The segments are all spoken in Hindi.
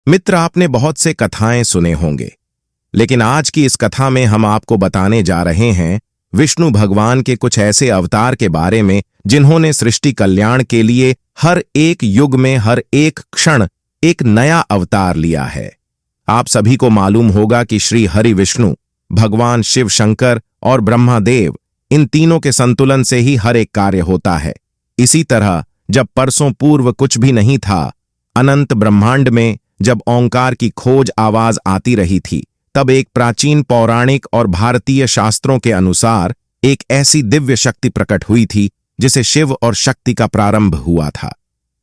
मित्र, आपने बहुत से कथाएं सुने होंगे, लेकिन आज की इस कथा में हम आपको बताने जा रहे हैं विष्णु भगवान के कुछ ऐसे अवतार के बारे में जिन्होंने सृष्टि कल्याण के लिए हर एक युग में हर एक क्षण एक नया अवतार लिया है। आप सभी को मालूम होगा कि श्री हरि विष्णु, भगवान शिव शंकर और ब्रह्मादेव, इन तीनों के संतुलन से ही हर एक कार्य होता है। इसी तरह जब परसों पूर्व कुछ भी नहीं था, अनंत ब्रह्मांड में जब ओंकार की खोज आवाज आती रही थी, तब एक प्राचीन पौराणिक और भारतीय शास्त्रों के अनुसार एक ऐसी दिव्य शक्ति प्रकट हुई थी जिसे शिव और शक्ति का प्रारंभ हुआ था।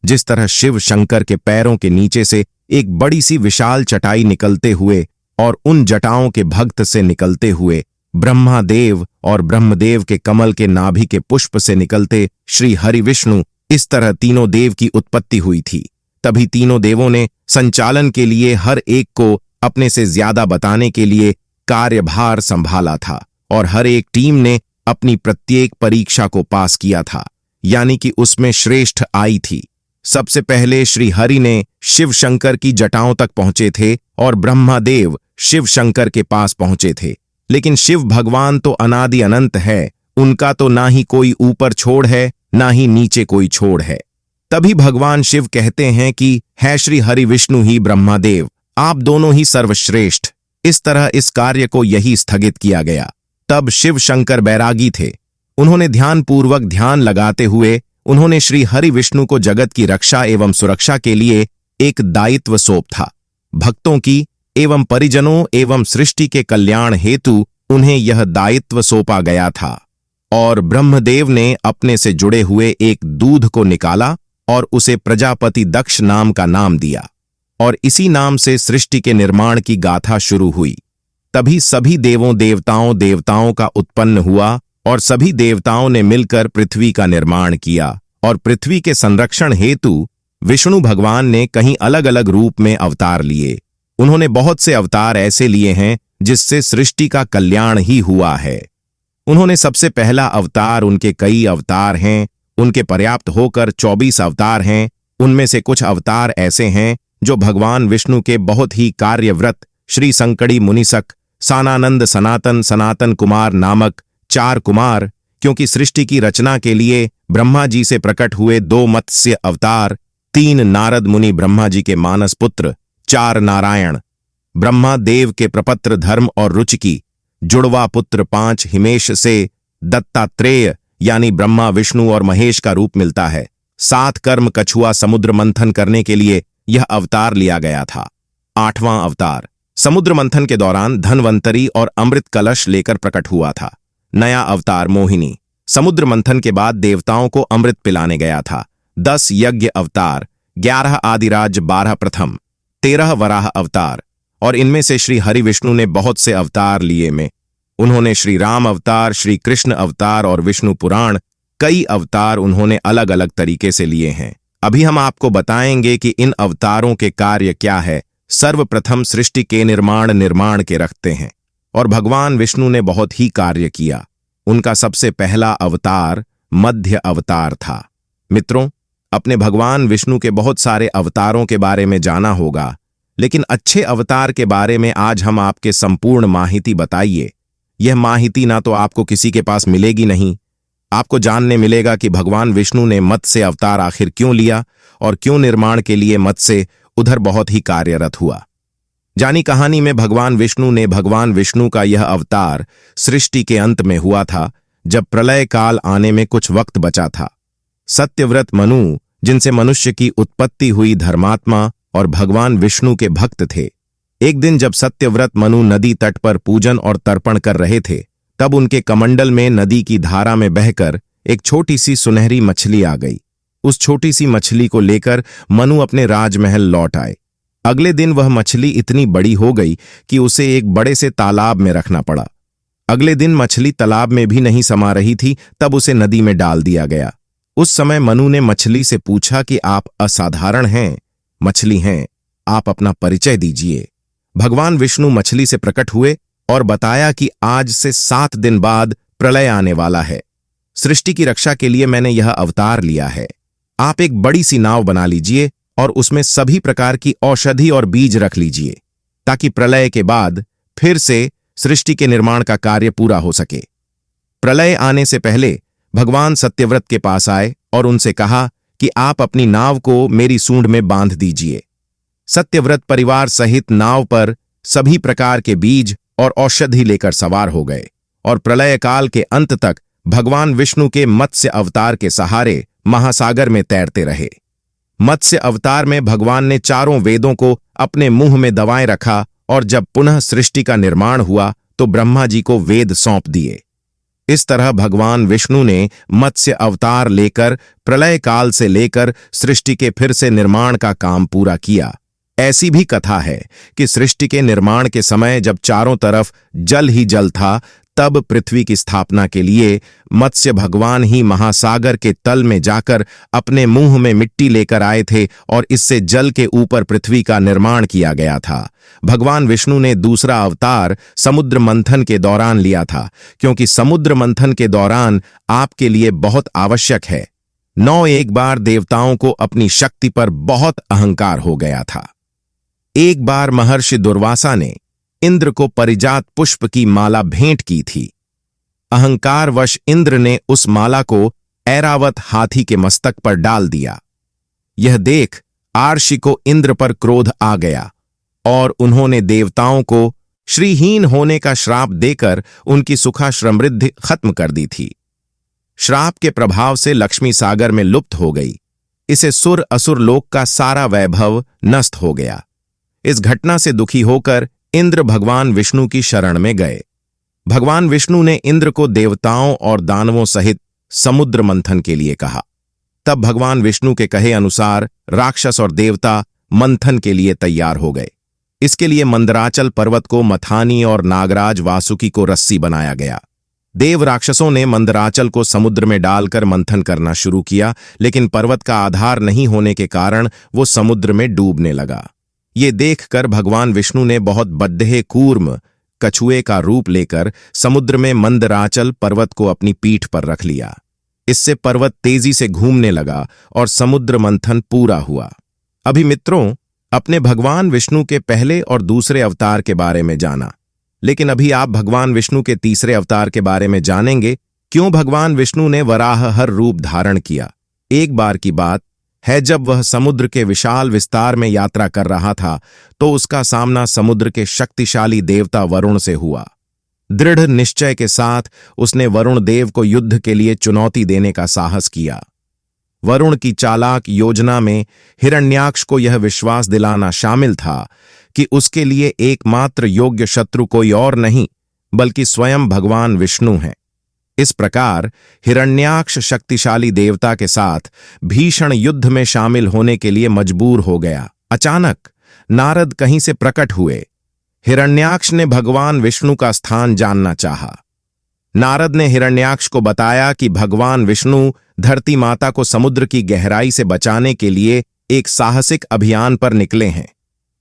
जिस तरह शिव शंकर के पैरों के नीचे से एक बड़ी सी विशाल चटाई निकलते हुए और उन जटाओं के भक्त से निकलते हुए ब्रह्मादेव और ब्रह्मदेव के कमल के नाभि के पुष्प से निकलते श्री हरि विष्णु, इस तरह तीनों देव की उत्पत्ति हुई थी। तभी तीनों देवों ने संचालन के लिए हर एक को अपने से ज्यादा बताने के लिए कार्यभार संभाला था और हर एक टीम ने अपनी प्रत्येक परीक्षा को पास किया था, यानी कि उसमें श्रेष्ठ आई थी। सबसे पहले श्री हरि ने शिव शंकर की जटाओं तक पहुंचे थे और ब्रह्मादेव शिव शंकर के पास पहुंचे थे। लेकिन शिव भगवान तो अनादि अनंत है, उनका तो ना ही कोई ऊपर छोड़ है ना ही नीचे कोई छोड़ है। तभी भगवान शिव कहते हैं कि है श्री हरि विष्णु ही ब्रह्मादेव, आप दोनों ही सर्वश्रेष्ठ। इस तरह इस कार्य को यही स्थगित किया गया। तब शिव शंकर बैरागी थे। उन्होंने ध्यानपूर्वक ध्यान लगाते हुए उन्होंने श्री हरि विष्णु को जगत की रक्षा एवं सुरक्षा के लिए एक दायित्व सौंप था। भक्तों की एवं परिजनों एवं सृष्टि के कल्याण हेतु उन्हें यह दायित्व सौंपा गया था। और ब्रह्मदेव ने अपने से जुड़े हुए एक दूध को निकाला और उसे प्रजापति दक्ष नाम का नाम दिया, और इसी नाम से सृष्टि के निर्माण की गाथा शुरू हुई। तभी सभी देवताओं का उत्पन्न हुआ और सभी देवताओं ने मिलकर पृथ्वी का निर्माण किया। और पृथ्वी के संरक्षण हेतु विष्णु भगवान ने कहीं अलग अलग रूप में अवतार लिए। उन्होंने बहुत से अवतार ऐसे लिए हैं जिससे सृष्टि का कल्याण ही हुआ है। उन्होंने सबसे पहला अवतार, उनके कई अवतार हैं, उनके पर्याप्त होकर 24 अवतार हैं। उनमें से कुछ अवतार ऐसे हैं जो भगवान विष्णु के बहुत ही कार्यव्रत श्री संकड़ी मुनिसक, सानानंद, सनातन कुमार नामक 4 कुमार, क्योंकि सृष्टि की रचना के लिए ब्रह्मा जी से प्रकट हुए 2 मत्स्य अवतार, 3 नारद मुनि ब्रह्मा जी के मानस पुत्र, 4 नारायण, ब्रह्मा देव के प्रपत्र धर्म और रुचिकी, जुड़वा पुत्र 5 हिमेश से दत्तात्रेय यानी ब्रह्मा विष्णु और महेश का रूप मिलता है। 7 कर्म कछुआ समुद्र मंथन करने के लिए यह अवतार लिया गया था। 8वां अवतार समुद्र मंथन के दौरान धनवंतरी और अमृत कलश लेकर प्रकट हुआ था। नया अवतार मोहिनी, समुद्र मंथन के बाद देवताओं को अमृत पिलाने गया था। 10 यज्ञ अवतार, 11 आदिराज, 12 प्रथम, 13 वराह अवतार, और इनमें से श्री हरि विष्णु ने बहुत से अवतार लिए में उन्होंने श्री राम अवतार, श्री कृष्ण अवतार और विष्णु पुराण, कई अवतार उन्होंने अलग अलग तरीके से लिए हैं। अभी हम आपको बताएंगे कि इन अवतारों के कार्य क्या है। सर्वप्रथम सृष्टि के निर्माण के रखते हैं, और भगवान विष्णु ने बहुत ही कार्य किया। उनका सबसे पहला अवतार मध्य अवतार था। मित्रों, अपने भगवान विष्णु के बहुत सारे अवतारों के बारे में जाना होगा, लेकिन अच्छे अवतार के बारे में आज हम आपके संपूर्ण माहिती बताइए। यह माहिती ना तो आपको किसी के पास मिलेगी नहीं। आपको जानने मिलेगा कि भगवान विष्णु ने मत्स्य अवतार आखिर क्यों लिया और क्यों निर्माण के लिए मत्स्य उधर बहुत ही कार्यरत हुआ। जानी कहानी में भगवान विष्णु का यह अवतार सृष्टि के अंत में हुआ था, जब प्रलय काल आने में कुछ वक्त बचा था। सत्यव्रत मनु, जिनसे मनुष्य की उत्पत्ति हुई, धर्मात्मा और भगवान विष्णु के भक्त थे। एक दिन जब सत्यव्रत मनु नदी तट पर पूजन और तर्पण कर रहे थे, तब उनके कमंडल में नदी की धारा में बहकर एक छोटी सी सुनहरी मछली आ गई। उस छोटी सी मछली को लेकर मनु अपने राजमहल लौट आए। अगले दिन वह मछली इतनी बड़ी हो गई कि उसे एक बड़े से तालाब में रखना पड़ा। अगले दिन मछली तालाब में भी नहीं समा रही थी, तब उसे नदी में डाल दिया गया। उस समय मनु ने मछली से पूछा कि आप असाधारण हैं, मछली हैं, आप अपना परिचय दीजिए। भगवान विष्णु मछली से प्रकट हुए और बताया कि आज से 7 दिन बाद प्रलय आने वाला है। सृष्टि की रक्षा के लिए मैंने यह अवतार लिया है। आप एक बड़ी सी नाव बना लीजिए और उसमें सभी प्रकार की औषधि और बीज रख लीजिए, ताकि प्रलय के बाद फिर से सृष्टि के निर्माण का कार्य पूरा हो सके। प्रलय आने से पहले भगवान सत्यव्रत के पास आए और उनसे कहा कि आप अपनी नाव को मेरी सूंड में बांध दीजिए। सत्यव्रत परिवार सहित नाव पर सभी प्रकार के बीज और औषधि लेकर सवार हो गए और प्रलय काल के अंत तक भगवान विष्णु के मत्स्य अवतार के सहारे महासागर में तैरते रहे। मत्स्य अवतार में भगवान ने चारों वेदों को अपने मुंह में दबाए रखा और जब पुनः सृष्टि का निर्माण हुआ तो ब्रह्मा जी को वेद सौंप दिए। इस तरह भगवान विष्णु ने मत्स्य अवतार लेकर प्रलय काल से लेकर सृष्टि के फिर से निर्माण का काम पूरा किया। ऐसी भी कथा है कि सृष्टि के निर्माण के समय जब चारों तरफ जल ही जल था, तब पृथ्वी की स्थापना के लिए मत्स्य भगवान ही महासागर के तल में जाकर अपने मुंह में मिट्टी लेकर आए थे और इससे जल के ऊपर पृथ्वी का निर्माण किया गया था। भगवान विष्णु ने दूसरा अवतार समुद्र मंथन के दौरान लिया था, क्योंकि समुद्र मंथन के दौरान आपके लिए बहुत आवश्यक है। एक बार देवताओं को अपनी शक्ति पर बहुत अहंकार हो गया था। एक बार महर्षि दुर्वासा ने इंद्र को परिजात पुष्प की माला भेंट की थी। अहंकारवश इंद्र ने उस माला को ऐरावत हाथी के मस्तक पर डाल दिया। यह देख आर्षि को इंद्र पर क्रोध आ गया और उन्होंने देवताओं को श्रीहीन होने का श्राप देकर उनकी सुखा समृद्धि खत्म कर दी थी। श्राप के प्रभाव से लक्ष्मी सागर में लुप्त हो गई। इसे सुर असुर लोक का सारा वैभव नष्ट हो गया। इस घटना से दुखी होकर इंद्र भगवान विष्णु की शरण में गए। भगवान विष्णु ने इंद्र को देवताओं और दानवों सहित समुद्र मंथन के लिए कहा। तब भगवान विष्णु के कहे अनुसार राक्षस और देवता मंथन के लिए तैयार हो गए। इसके लिए मंदराचल पर्वत को मथानी और नागराज वासुकी को रस्सी बनाया गया। देव राक्षसों ने मंदराचल को समुद्र में डालकर मंथन करना शुरू किया, लेकिन पर्वत का आधार नहीं होने के कारण वो समुद्र में डूबने लगा। ये देखकर भगवान विष्णु ने बहुत बद्हे कूर्म कछुए का रूप लेकर समुद्र में मंदराचल पर्वत को अपनी पीठ पर रख लिया। इससे पर्वत तेजी से घूमने लगा और समुद्र मंथन पूरा हुआ। अभी मित्रों, अपने भगवान विष्णु के पहले और दूसरे अवतार के बारे में जाना, लेकिन अभी आप भगवान विष्णु के तीसरे अवतार के बारे में जानेंगे। क्यों भगवान विष्णु ने वराह हर रूप धारण किया। एक बार की बात है, जब वह समुद्र के विशाल विस्तार में यात्रा कर रहा था तो उसका सामना समुद्र के शक्तिशाली देवता वरुण से हुआ। दृढ़ निश्चय के साथ उसने वरुण देव को युद्ध के लिए चुनौती देने का साहस किया। वरुण की चालाक योजना में हिरण्याक्ष को यह विश्वास दिलाना शामिल था कि उसके लिए एकमात्र योग्य शत्रु कोई और नहीं बल्कि स्वयं भगवान विष्णु हैं। इस प्रकार हिरण्याक्ष शक्तिशाली देवता के साथ भीषण युद्ध में शामिल होने के लिए मजबूर हो गया। अचानक नारद कहीं से प्रकट हुए। हिरण्याक्ष ने भगवान विष्णु का स्थान जानना चाहा। नारद ने हिरण्याक्ष को बताया कि भगवान विष्णु धरती माता को समुद्र की गहराई से बचाने के लिए एक साहसिक अभियान पर निकले हैं।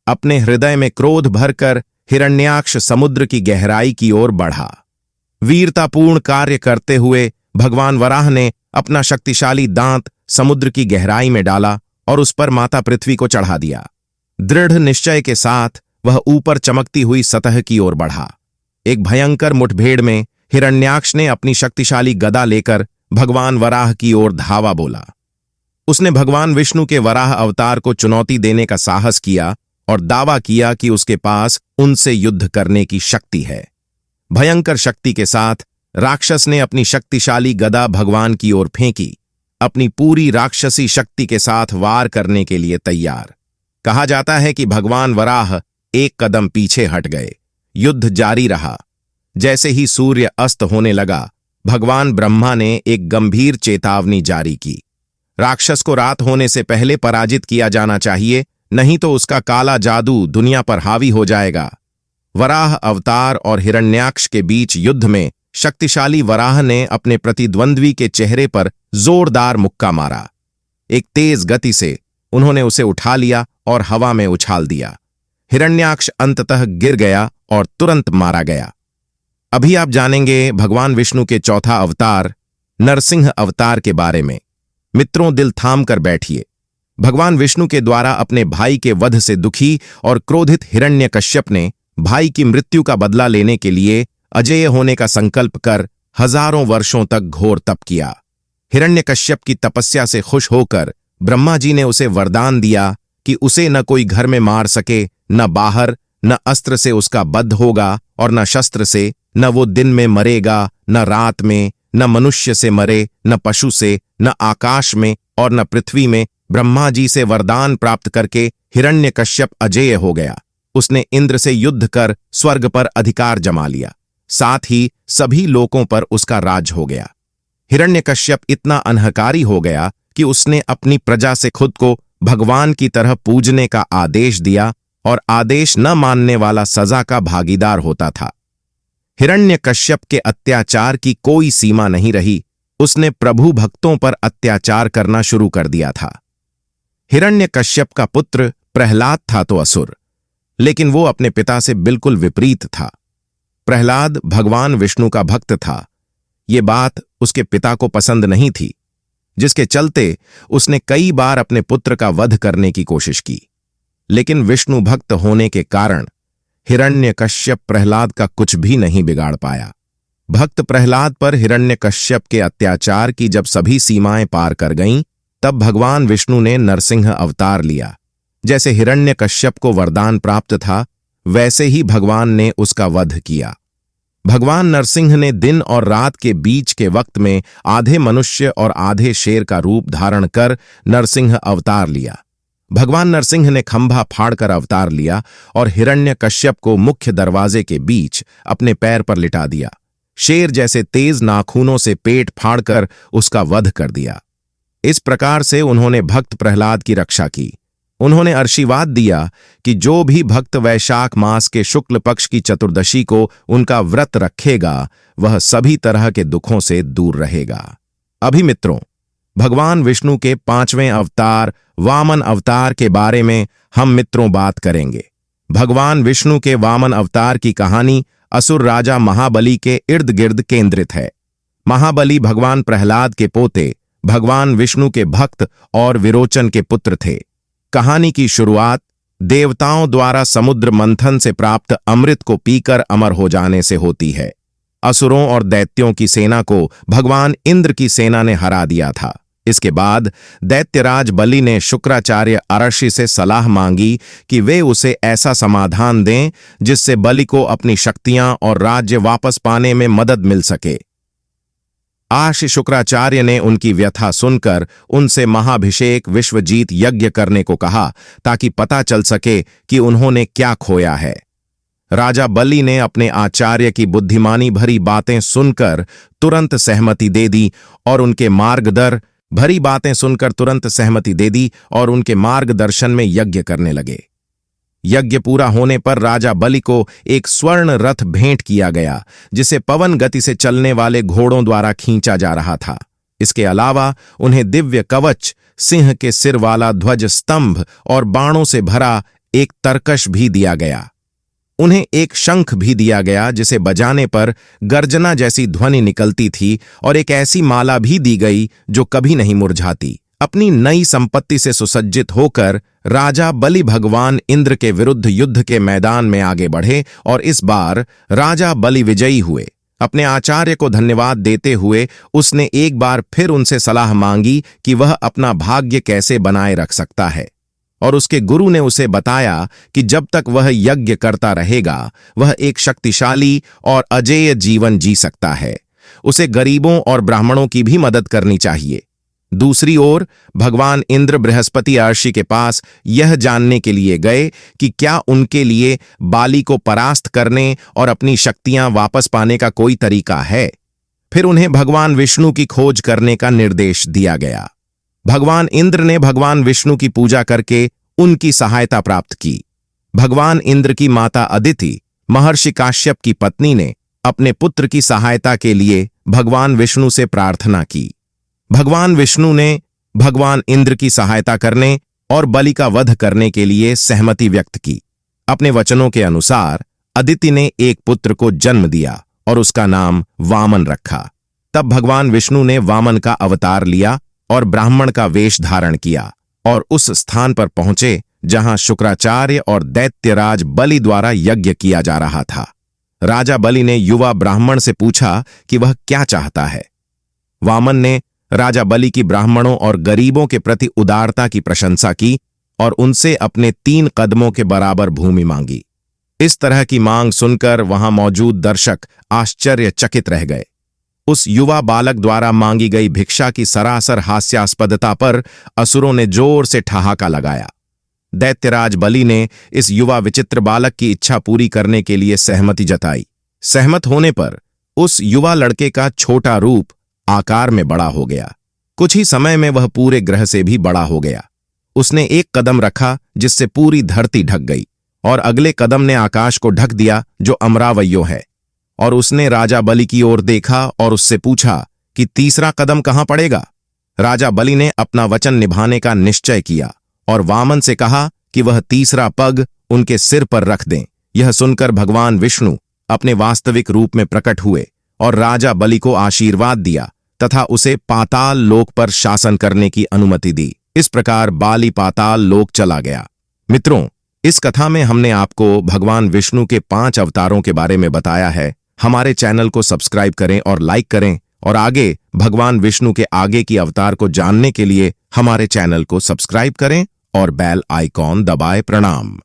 अपने हृदय में क्रोध भरकर हिरण्याक्ष समुद्र की गहराई की ओर बढ़ा। वीरतापूर्ण कार्य करते हुए भगवान वराह ने अपना शक्तिशाली दांत समुद्र की गहराई में डाला और उस पर माता पृथ्वी को चढ़ा दिया। दृढ़ निश्चय के साथ वह ऊपर चमकती हुई सतह की ओर बढ़ा। एक भयंकर मुठभेड़ में हिरण्याक्ष ने अपनी शक्तिशाली गदा लेकर भगवान वराह की ओर धावा बोला। उसने भगवान विष्णु के वराह अवतार को चुनौती देने का साहस किया और दावा किया कि उसके पास उनसे युद्ध करने की शक्ति है। भयंकर शक्ति के साथ राक्षस ने अपनी शक्तिशाली गदा भगवान की ओर फेंकी, अपनी पूरी राक्षसी शक्ति के साथ वार करने के लिए तैयार। कहा जाता है कि भगवान वराह एक कदम पीछे हट गए। युद्ध जारी रहा। जैसे ही सूर्य अस्त होने लगा, भगवान ब्रह्मा ने एक गंभीर चेतावनी जारी की। राक्षस को रात होने से पहले पराजित किया जाना चाहिए, नहीं तो उसका काला जादू दुनिया पर हावी हो जाएगा। वराह अवतार और हिरण्याक्ष के बीच युद्ध में शक्तिशाली वराह ने अपने प्रतिद्वंद्वी के चेहरे पर जोरदार मुक्का मारा। एक तेज गति से उन्होंने उसे उठा लिया और हवा में उछाल दिया। हिरण्याक्ष अंततः गिर गया और तुरंत मारा गया। अभी आप जानेंगे भगवान विष्णु के चौथा अवतार नरसिंह अवतार के बारे में। मित्रों, दिल थाम कर बैठिए। भगवान विष्णु के द्वारा अपने भाई के वध से दुखी और क्रोधित हिरण्यकश्यप ने भाई की मृत्यु का बदला लेने के लिए अजेय होने का संकल्प कर हजारों वर्षों तक घोर तप किया। हिरण्यकश्यप की तपस्या से खुश होकर ब्रह्मा जी ने उसे वरदान दिया कि उसे न कोई घर में मार सके, न बाहर, न अस्त्र से उसका वध होगा और न शस्त्र से, न वो दिन में मरेगा, न रात में, न मनुष्य से मरे, न पशु से, न आकाश में और न पृथ्वी में। ब्रह्मा जी से वरदान प्राप्त करके हिरण्यकश्यप अजेय हो गया। उसने इंद्र से युद्ध कर स्वर्ग पर अधिकार जमा लिया, साथ ही सभी लोकों पर उसका राज हो गया। हिरण्यकश्यप इतना अहंकारी हो गया कि उसने अपनी प्रजा से खुद को भगवान की तरह पूजने का आदेश दिया और आदेश न मानने वाला सजा का भागीदार होता था। हिरण्यकश्यप के अत्याचार की कोई सीमा नहीं रही। उसने प्रभु भक्तों पर अत्याचार करना शुरू कर दिया था। हिरण्यकश्यप का पुत्र प्रहलाद था तो असुर, लेकिन वो अपने पिता से बिल्कुल विपरीत था। प्रहलाद भगवान विष्णु का भक्त था। ये बात उसके पिता को पसंद नहीं थी, जिसके चलते उसने कई बार अपने पुत्र का वध करने की कोशिश की। लेकिन विष्णु भक्त होने के कारण हिरण्यकश्यप प्रहलाद का कुछ भी नहीं बिगाड़ पाया। भक्त प्रहलाद पर हिरण्यकश्यप के अत्याचार की जब सभी सीमाएं पार कर गईं, तब भगवान विष्णु ने नरसिंह अवतार लिया। जैसे हिरण्यकश्यप को वरदान प्राप्त था, वैसे ही भगवान ने उसका वध किया। भगवान नरसिंह ने दिन और रात के बीच के वक्त में आधे मनुष्य और आधे शेर का रूप धारण कर नरसिंह अवतार लिया। भगवान नरसिंह ने खंभा फाड़कर अवतार लिया और हिरण्यकश्यप को मुख्य दरवाजे के बीच अपने पैर पर लिटा दिया। शेर जैसे तेज नाखूनों से पेट फाड़कर उसका वध कर दिया। इस प्रकार से उन्होंने भक्त प्रहलाद की रक्षा की। उन्होंने आशीर्वाद दिया कि जो भी भक्त वैशाख मास के शुक्ल पक्ष की चतुर्दशी को उनका व्रत रखेगा, वह सभी तरह के दुखों से दूर रहेगा। अभी मित्रों, भगवान विष्णु के 5वें अवतार वामन अवतार के बारे में हम मित्रों बात करेंगे। भगवान विष्णु के वामन अवतार की कहानी असुर राजा महाबली के इर्द गिर्द केंद्रित है। महाबली भगवान प्रहलाद के पोते, भगवान विष्णु के भक्त और विरोचन के पुत्र थे। कहानी की शुरुआत देवताओं द्वारा समुद्र मंथन से प्राप्त अमृत को पीकर अमर हो जाने से होती है। असुरों और दैत्यों की सेना को भगवान इंद्र की सेना ने हरा दिया था। इसके बाद दैत्यराज बलि ने शुक्राचार्य अरषि से सलाह मांगी कि वे उसे ऐसा समाधान दें जिससे बलि को अपनी शक्तियां और राज्य वापस पाने में मदद मिल सके। आशि शुक्राचार्य ने उनकी व्यथा सुनकर उनसे महाभिषेक विश्वजीत यज्ञ करने को कहा, ताकि पता चल सके कि उन्होंने क्या खोया है। राजा बलि ने अपने आचार्य की बुद्धिमानी भरी बातें सुनकर तुरंत सहमति दे दी और उनके मार्गदर्शन में यज्ञ करने लगे। यज्ञ पूरा होने पर राजा बलि को एक स्वर्ण रथ भेंट किया गया, जिसे पवन गति से चलने वाले घोड़ों द्वारा खींचा जा रहा था। इसके अलावा उन्हें दिव्य कवच, सिंह के सिर वाला ध्वज स्तंभ और बाणों से भरा एक तरकश भी दिया गया। उन्हें एक शंख भी दिया गया, जिसे बजाने पर गर्जना जैसी ध्वनि निकलती थी, और एक ऐसी माला भी दी गई जो कभी नहीं मुरझाती। अपनी नई संपत्ति से सुसज्जित होकर राजा बलि भगवान इंद्र के विरुद्ध युद्ध के मैदान में आगे बढ़े और इस बार राजा बलि विजयी हुए। अपने आचार्य को धन्यवाद देते हुए उसने एक बार फिर उनसे सलाह मांगी कि वह अपना भाग्य कैसे बनाए रख सकता है, और उसके गुरु ने उसे बताया कि जब तक वह यज्ञ करता रहेगा, वह एक शक्तिशाली और अजेय जीवन जी सकता है। उसे गरीबों और ब्राह्मणों की भी मदद करनी चाहिए। दूसरी ओर भगवान इंद्र बृहस्पति अर्षि के पास यह जानने के लिए गए कि क्या उनके लिए बाली को परास्त करने और अपनी शक्तियां वापस पाने का कोई तरीका है। फिर उन्हें भगवान विष्णु की खोज करने का निर्देश दिया गया। भगवान इंद्र ने भगवान विष्णु की पूजा करके उनकी सहायता प्राप्त की। भगवान इंद्र की माता अदिति, महर्षि काश्यप की पत्नी, ने अपने पुत्र की सहायता के लिए भगवान विष्णु से प्रार्थना की। भगवान विष्णु ने भगवान इंद्र की सहायता करने और बलि का वध करने के लिए सहमति व्यक्त की। अपने वचनों के अनुसार अदिति ने एक पुत्र को जन्म दिया और उसका नाम वामन रखा। तब भगवान विष्णु ने वामन का अवतार लिया और ब्राह्मण का वेश धारण किया और उस स्थान पर पहुंचे जहां शुक्राचार्य और दैत्यराज बलि द्वारा यज्ञ किया जा रहा था। राजा बलि ने युवा ब्राह्मण से पूछा कि वह क्या चाहता है। वामन ने राजा बलि की ब्राह्मणों और गरीबों के प्रति उदारता की प्रशंसा की और उनसे अपने 3 कदमों के बराबर भूमि मांगी। इस तरह की मांग सुनकर वहां मौजूद दर्शक आश्चर्यचकित रह गए। उस युवा बालक द्वारा मांगी गई भिक्षा की सरासर हास्यास्पदता पर असुरों ने जोर से ठहाका लगाया। दैत्यराज बलि ने इस युवा विचित्र बालक की इच्छा पूरी करने के लिए सहमति जताई। सहमत होने पर उस युवा लड़के का छोटा रूप आकार में बड़ा हो गया। कुछ ही समय में वह पूरे ग्रह से भी बड़ा हो गया। उसने एक कदम रखा जिससे पूरी धरती ढक गई और अगले कदम ने आकाश को ढक दिया जो अमरावैयो है। और उसने राजा बलि की ओर देखा और उससे पूछा कि तीसरा कदम कहां पड़ेगा। राजा बलि ने अपना वचन निभाने का निश्चय किया और वामन से कहा कि वह तीसरा पग उनके सिर पर रख दें। यह सुनकर भगवान विष्णु अपने वास्तविक रूप में प्रकट हुए और राजा बलि को आशीर्वाद दिया तथा उसे पाताल लोक पर शासन करने की अनुमति दी। इस प्रकार बाली पाताल लोक चला गया। मित्रों, इस कथा में हमने आपको भगवान विष्णु के 5 अवतारों के बारे में बताया है। हमारे चैनल को सब्सक्राइब करें और लाइक करें और आगे भगवान विष्णु के आगे की अवतार को जानने के लिए हमारे चैनल को सब्सक्राइब करें और बेल आइकॉन दबाएं। प्रणाम।